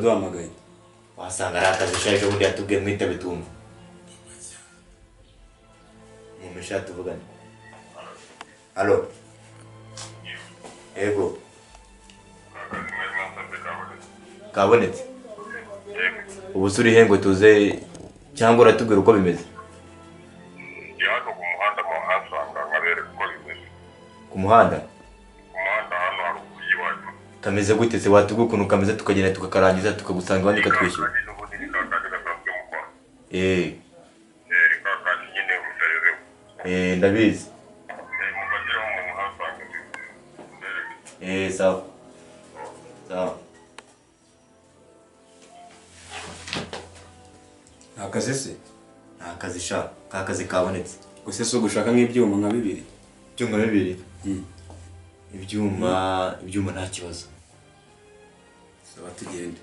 waduhamagaye. Wasanga ari akazi shaje ubundi yatubwiye mwite bitumva. Mumesha tuvugana. Allo. Ego. Kabonetse. Ubu suri hengo tuze cyangwa uratubwira uko bimeze. Yaje ku muhanda mu hasanga nkabere uko bimeze. Ku muhanda? Ku muhanda hano hari uyiwacu. Kameze gute se watubwira ukuntu kameze tukagenda tukakarangiza tukagusanga abandi katwishyura. Ndabizi. Sawa. Sawa. Akazi se? Akazi sha, kakazi kabonetse. Gusa so gushaka nk'ibyuma nka 2. Ibyuma 2. Ibyuma nta kibazo. Sawa tugende.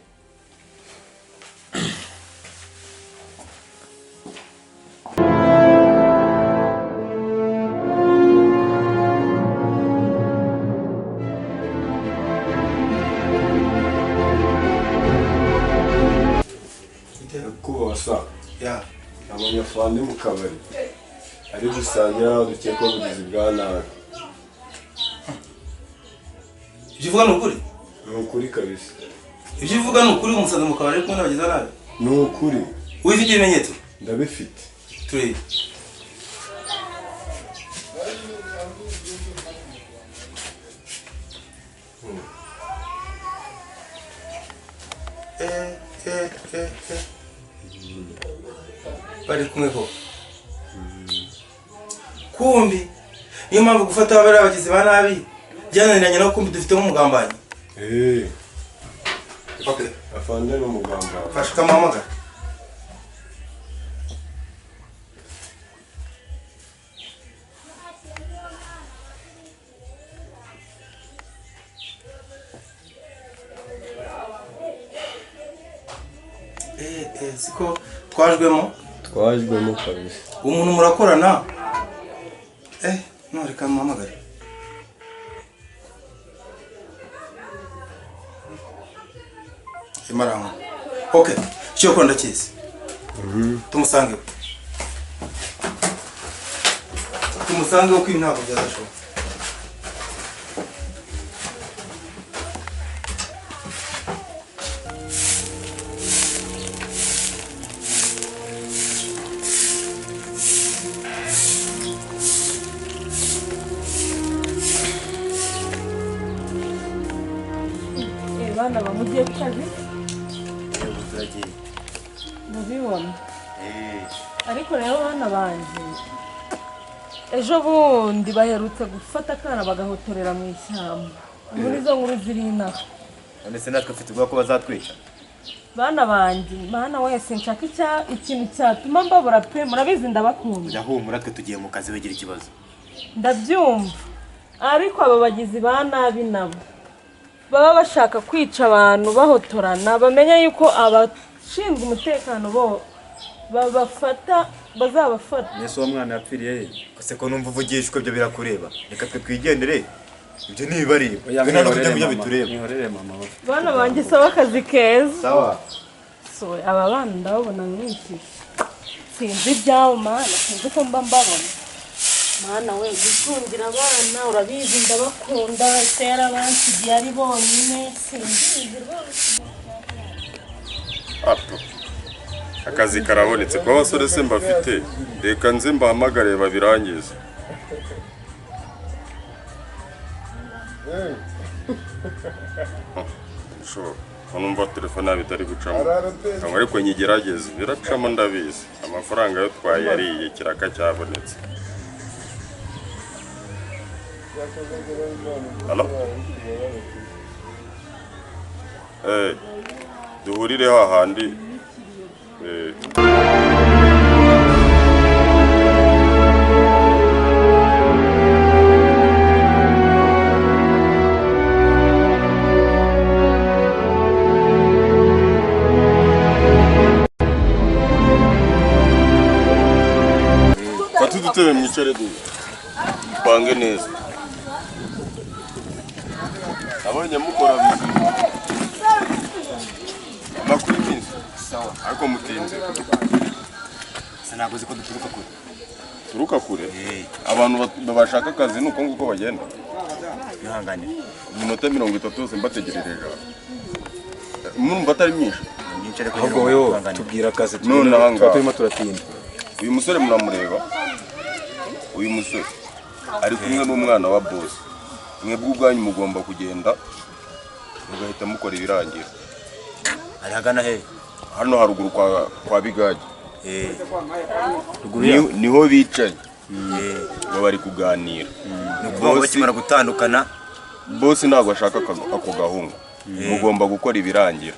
Kubosa. Ya. Nabonye afande mu kabari. Ari gusangira dukeka ubugizi bwa nabi. Ibyo uvuga ni ukuri? Ni ukuri kabisa. Ibyo uvuga ni ukuri umusaza mu kabari kumwe n'abagizi nabi? Ni ukuri. Wifite ibimenyetso? Ndabifite. Turebe. Bari kumwe ko. Kumbi niyo mpamvu gufata abari abagizi ba nabi byananiranye no kumbi dufitemo umugambanyi. Okay. Afande no mugambanyi. Fasha kamahamagara. Siko twajwemo kabisa. Umuntu murakorana no reka mpamagare. Imaranga. Okay, cyo ko ndakizi. Tumusange. Tumusange uko intabwo byazashoboka. Bana bamugiye kukazi? Yego turagiye. Ndabibona. Ariko rero bana banje ejo bundi baherutse gufata akana bagahotorera mu ishyamba. Muri zo nkuru ziri inaha. None se natwe afite ubwo ko bazatwica. Bana banje, mana wese nshaka ikintu cyatuma mbabura pe murabizi ndabakunda. Ndahumura twe tugiye mu kazi wegira ikibazo. Ndabyumva. Ariko aba bagizi ba nabi nabo baba bashaka kwica abantu bahotorana bamenya yuko abashinzwe umutekano bo babafata bazabafata. Nese uwo mwana yapfiriye he? Kose ko numva uvugisha uko byo birakureba. Reka twe twigendere. Ibyo nibibareba. Nta no kujya bitureba. Nihorere mama. Bana banjye saba akazi keza. Sawa. So aba bana ndabona mwinshi. Sinzi ibyawo mana, sinzi ko mba mbabona. Mana we gukundira abana urabizi ndabakunda sera bansigiye ari bonyine sinzi rwose. Akazi karabonetse kwa basore se mbafite. Reka nze mbahamagare babirangiza. Sure. Numva telefone bitari gucamo. Ariko nyigerageze biracamo ndabizi. Amafaranga yo twayariye kiraka cyabonetse. Halo? Duhurire hahandi. Dutebe mwicare dupange neza. Abonye mukora bizi. sawa. ariko mutinze Sinaguze ko duturuka kure. turuka kure abantu bashaka akazi nuko nguko bagenda Ihangane. iminota 30 yose mbategerereje murumva atari myinshi Nyinshi ariko ahubwo wewe tubwira akazi None aha ngaha. turimo turatinda. uyu musore muramureba uyu musore ari kumwe n'umwana wa boss mwebwe ubwanyu mugomba kugenda mugahita mukora ibirangira ari hagana he? hano haruguru kwa Bigage Ruguru ya niho bicaye ngo bari kuganira Nukuvuga bakimara gutandukana boss ntabwo ashaka ako gahungu mugomba gukora ibirangira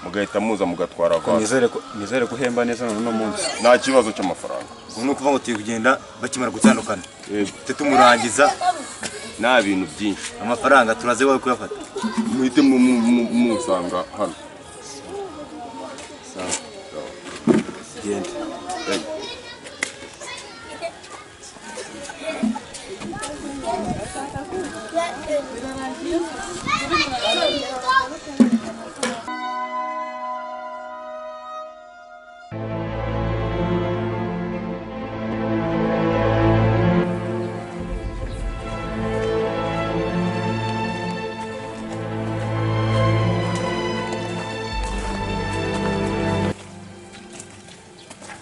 mugahita muza mugatwara abantu nizere ko uhemba neza no munsi. nta kibazo cy'amafaranga ubu ni ukuvuga ngo tugiye kugenda bakimara gutandukana tumurangiza nta bintu byinshi amafaranga turaze wowe kuyafata muhite musanga hano Genda.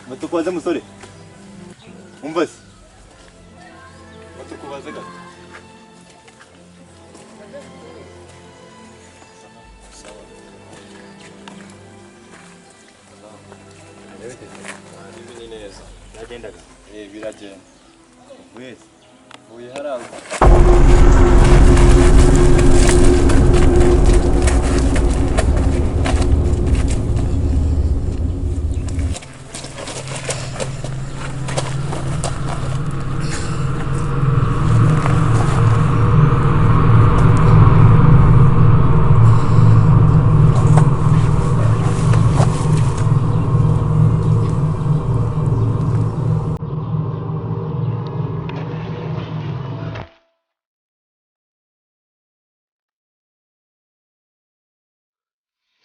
Batukubaze musore. Umva se. Batukubaze gato. Biragendaga. biragenda Wese. uyu haranga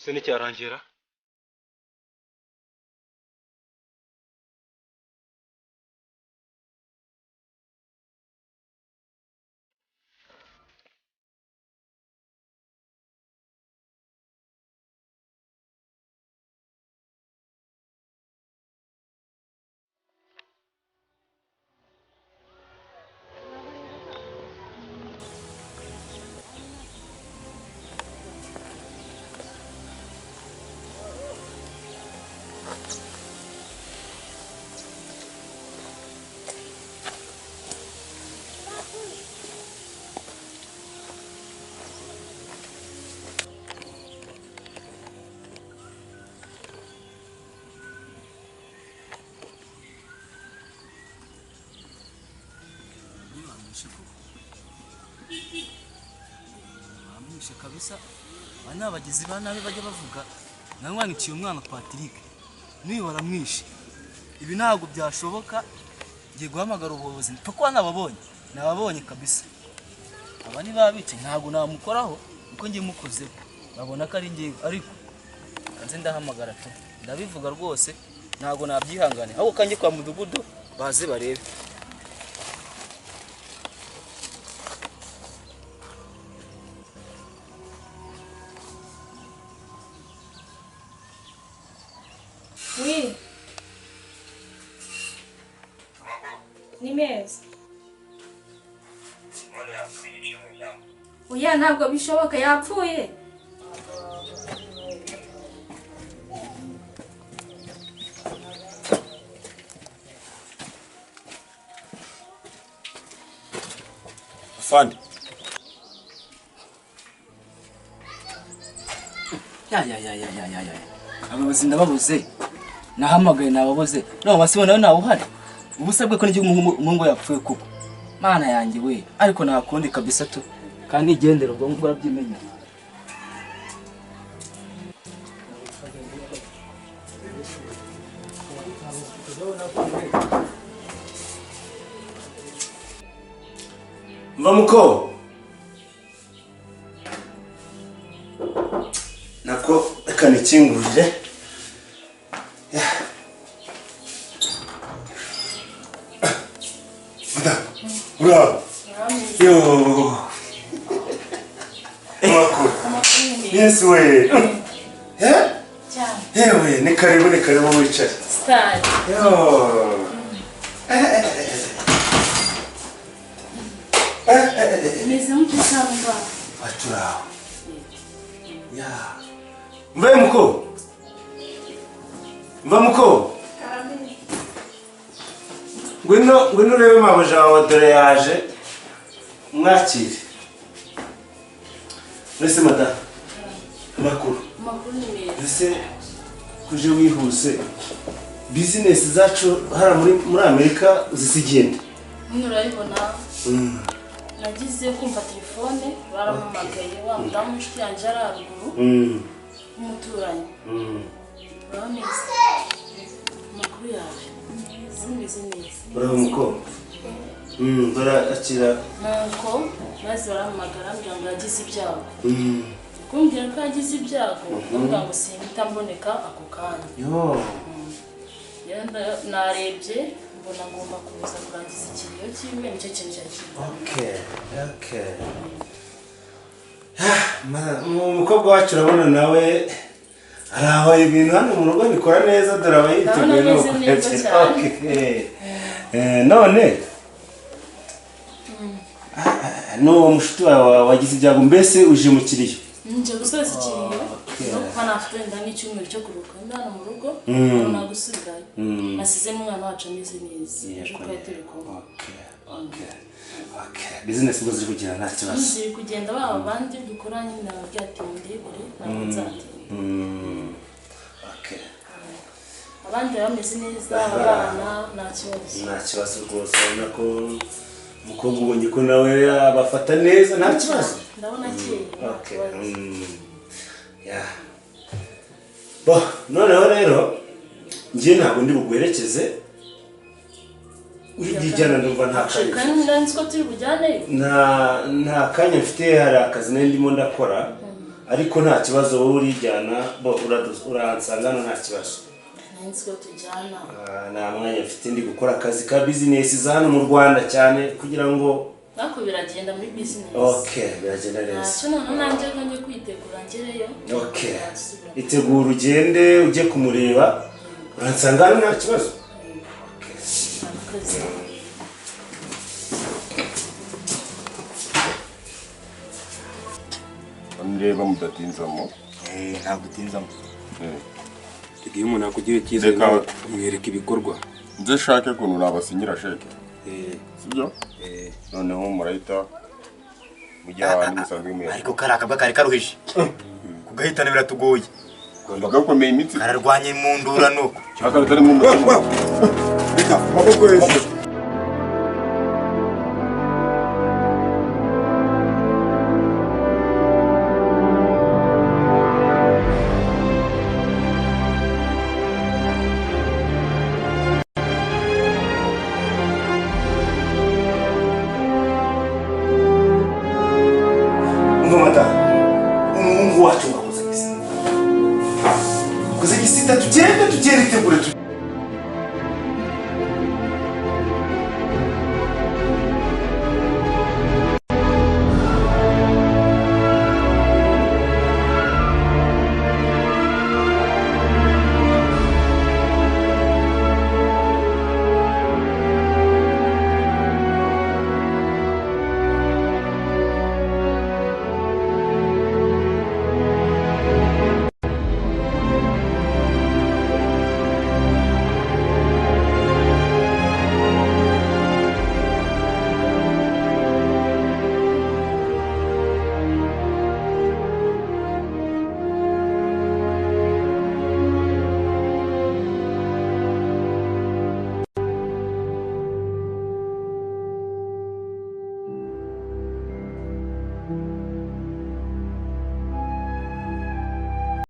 Se n'icyarangira bamwishe kabisa. Bana abagizi ba nabi bajya bavuga namwangiciye umwana Patrick niwe baramwishe. Ibi ntabwo byashoboka, ngiye guhamagara ubuyobozi kuko nababonye kabisa. Aba ni babice ntabwo namukoraho uko ngiye mukozeho, babona ko ari ngiye ariko kanze ndahamagara to ndabivuga rwose ntabwo nabyihangane ahubwo kanjye kwa mudugudu baze barebe. Oui. Ni meza. Oya ntabwo bishoboka yapfuye. Afande. Ya. Abayobozi ndababuze. Nahamagaye nababuze. No wasibona nawe uhari. Ubusabwe ko n'igi umungu yapfuye kuko. Mana yanjye we, ariko nakundi kabisa tu. Kandi igendero ubwo ngo arabyimenya. Mva muko. Nako akanikingurire. Bravo. Yo. Makuru. Yes we. Yewe ni karibu wicare. Style. Yo. Meze mukisamba. Atura. Ya. Mvaye muko. Mva muko. Ngwino rebe mabuja wawe dore yaje. Mwakire. Nese mata. Makuru. Makuru ni meza. Nese kuje wihuse. Business zacu hara muri Amerika zisigende. Hano urabibona. Nagize kumva telefone barampamagaye wa mudamu inshuti yanjye ari haruguru. Umuturanyi. Urabona amakuru yaje. Zimeze neza. Bravo muko. Barakira. Nuko maze barampamagara mbwira ngo yagize ibyago. Kumbwira ko yagize ibyago, mbwira ngo simpita mboneka ako kanya. Yo. Narebye mbona ngomba kuza kurangiza ikiriyo kimwe nicyo kintu cyari. Okay. Umukobwa wacu urabona nawe araho ibintu hano mu rugo bikora neza dore aba yiteguye none no mushuti wawe wagize ibyago mbese uje mu kiriyo. Nje gusoza ikiriyo no kuba nafite n'icyumweru cyo kuruka ndana mu rugo nagusubirayo nasize n'umwana wacu ameze neza ejo twari turi kumwe. Okay. Business ngo ziri kugenda nta kibazo. Ziri kugenda baba bandi dukoranye na byatinde buri ntabwo nzatinde. Okay. Abandi bameze neza abana nta kibazo. Nta kibazo rwose ubona ko umukobwa ubonye ko nawe abafata neza nta kibazo. Ndabona akeye. Okay. Yeah. Noneho rero njye ntabwo ndi buguherekeze. Urijyana ndumva nta kanya. Kandi nanzi ko turi bujyaneyo. Nta kanya mfite hari akazi ndimo ndakora. Ariko nta kibazo wowe urijyana uransanga hano nta kibazo. Nanzi ko tujyana. Nta mwanya mfite ndi gukora akazi ka business za hano mu Rwanda cyane kugira ngo nako biragenda muri business. Okay, biragenda neza. Cyo none nanjye kanje kwitegura ngereyo. Okay. Itegura ugende ujye kumureba. Uransanga hano nta kibazo. Nireba mudatinzamo. Ntabwo utinzamo. Tugiye umuntu akugira ikiza umwereka ibikorwa. Nze shake kuntu nabasinyira sheke. Sibyo? Noneho murahita mujya ahantu musanzwe muya. Ariko karakabwa kari karuhije. Kugahitana biratugoye. Gakomeye imitsi. Kararwanye mu ndura nuko. Akaratari mu mutima. Reka maboko hejuru. Umuhungu wacu wakoze igisita tugende itegure